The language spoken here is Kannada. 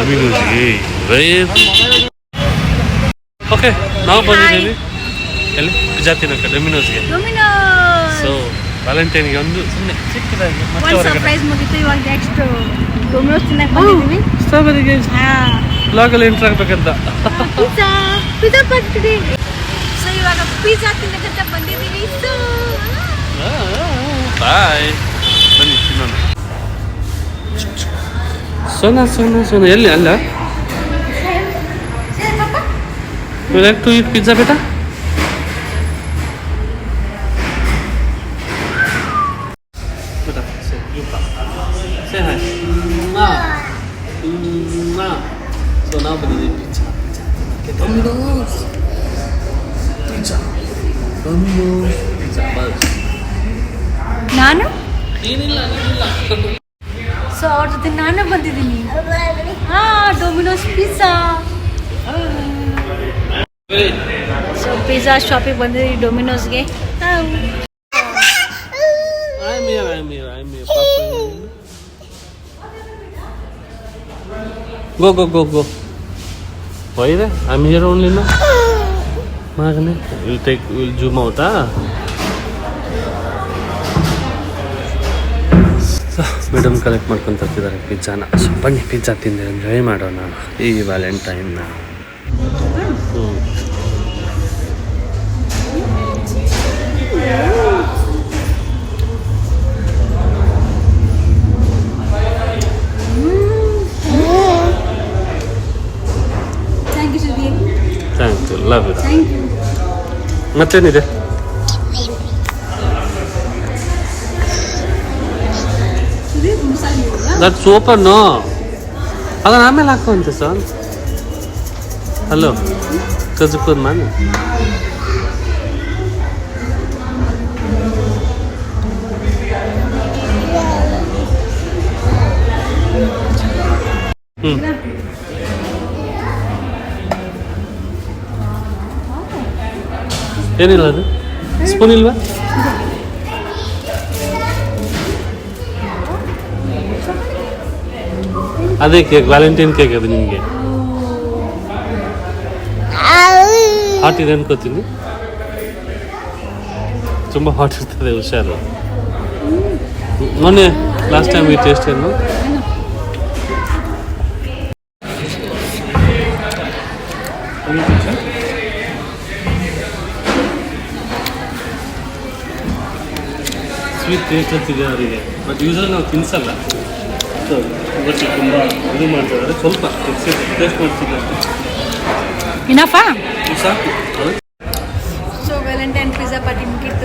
ಡೊಮಿನೋಸ್ಗೆ ಓಕೆ ನಾವು ಬಂದಿದ್ದೀವಿ ಎಲ್ಲಿ ಪಿಜ್ಜಾ ತಿನ್ನೋಕೆ ಡೊಮಿನೋಸ್ಗೆ. ಸೊ ವ್ಯಾಲೆಂಟೈನ್ಗೆ ಒಂದು ಸುಮ್ಮನೆ ಚಿಕ್ಕದಾಗಿ ಸರ್ಪ್ರೈಸ್ ಮುಗಿತು. ಇವಾಗ ನೆಕ್ಸ್ಟ್ ಡೊಮಿನೋಸ್ ತಿನ್ನಕ್ಕೆ ಬಂದಿದ್ದೀವಿ. ಸ್ಟ್ರಾಬೆರಿಗೆ ಬ್ಲಾಗಲ್ಲಿ ಎಂಟ್ರ್ ಆಗಬೇಕಂತ ಪಿಜ್ಜಾ ಬರ್ತಿದೆ. ಸೊ ಇವಾಗ ಪಿಜ್ಜಾ ತಿನ್ನಕ್ಕಂತ ಬಂದಿದ್ದೀವಿ. ಸೊ ಬಾಯ್, ಬನ್ನಿ ತಿನ್ನೋಣ. ಸೋನಾ ಎಲ್ಲಿ ಅಲ್ಲ You like to eat pizza, beta? Beta, say you come. Say hi. So now we need pizza. Okay, Domino's. Pizza. Domino's. Pizza. Buzz. ನಾನು ಏನಿಲ್ಲ. ಸೊ ಅವ್ರ ಜೊತೆ ನಾನು ಬಂದಿದ್ದೀನಿ. Domino's pizza. ಸೊ ಪಿಜ್ಜಾ ಶಾಪಿಗೆ ಬಂದಿದ್ದೀವಿ ಡೊಮಿನೋಸ್ಗೆ. I'm here. Go. Why there? I'm here only now. Magne, we'll zoom out, madam collect ಮಾಡ್ಕೊಂಡು ತರ್ತಿದ್ದಾರೆ ಪಿಜ್ಜಾನ. ಸೊ ಬನ್ನಿ ಪಿಜ್ಜಾ ತಿಂದು ಎಂಜಾಯ್ ಮಾಡೋಣ ಈ ವ್ಯಾಲೆಂಟೈನ್ನ. Thank you, love you. ಮತ್ತೇನಿದೆ? That's open. ಅದನ್ನ ಆಮೇಲೆ ಹಾಕುವಂತೆ ಸರ್. ಹಲೋ ಕಜುಕೋದ್ ಮಾನು. ಏನಿಲ್ಲ, ಅದು ಸ್ಪೂನ್ ಇಲ್ವಾ? ಅದೇ ಕೇಕ್, ವ್ಯಾಲೆಂಟೈನ್ ಕೇಕ್ ಅದು ನಿಮಗೆ. ಹಾಟ್ ಇದೆ ಅನ್ಕೋತೀನಿ, ತುಂಬ ಹಾಟ್ ಇರ್ತದೆ, ಹುಷಾರು. ಮೊನ್ನೆ ಲಾಸ್ಟ್ ಟೈಮ್ ಈ ಟೇಸ್ಟ್ ಏನು? ಸ್ವೀಟ್ ಟೇಸ್ಟ್ ಅಂತಿದೆ ಅವರಿಗೆ, ಬಟ್ ಯೂಸಲ್ಲಿ ನಾವು ತಿನ್ಸಲ್ಲ. ಸೊ ಇವತ್ತು ತುಂಬ ಇದು ಮಾಡ್ತಿದ್ದಾರೆ, ಸ್ವಲ್ಪ ಟೇಸ್ಟ್ ಮಾಡ್ತಿದ್ದಾರೆ. ಇನಫಾ? ಸಾಕು. ಸೊ ವ್ಯಾಲೆಂಟೈನ್ ಪಿಜ್ಜಾ ಪಾರ್ಟಿ ಮುಗಿತು.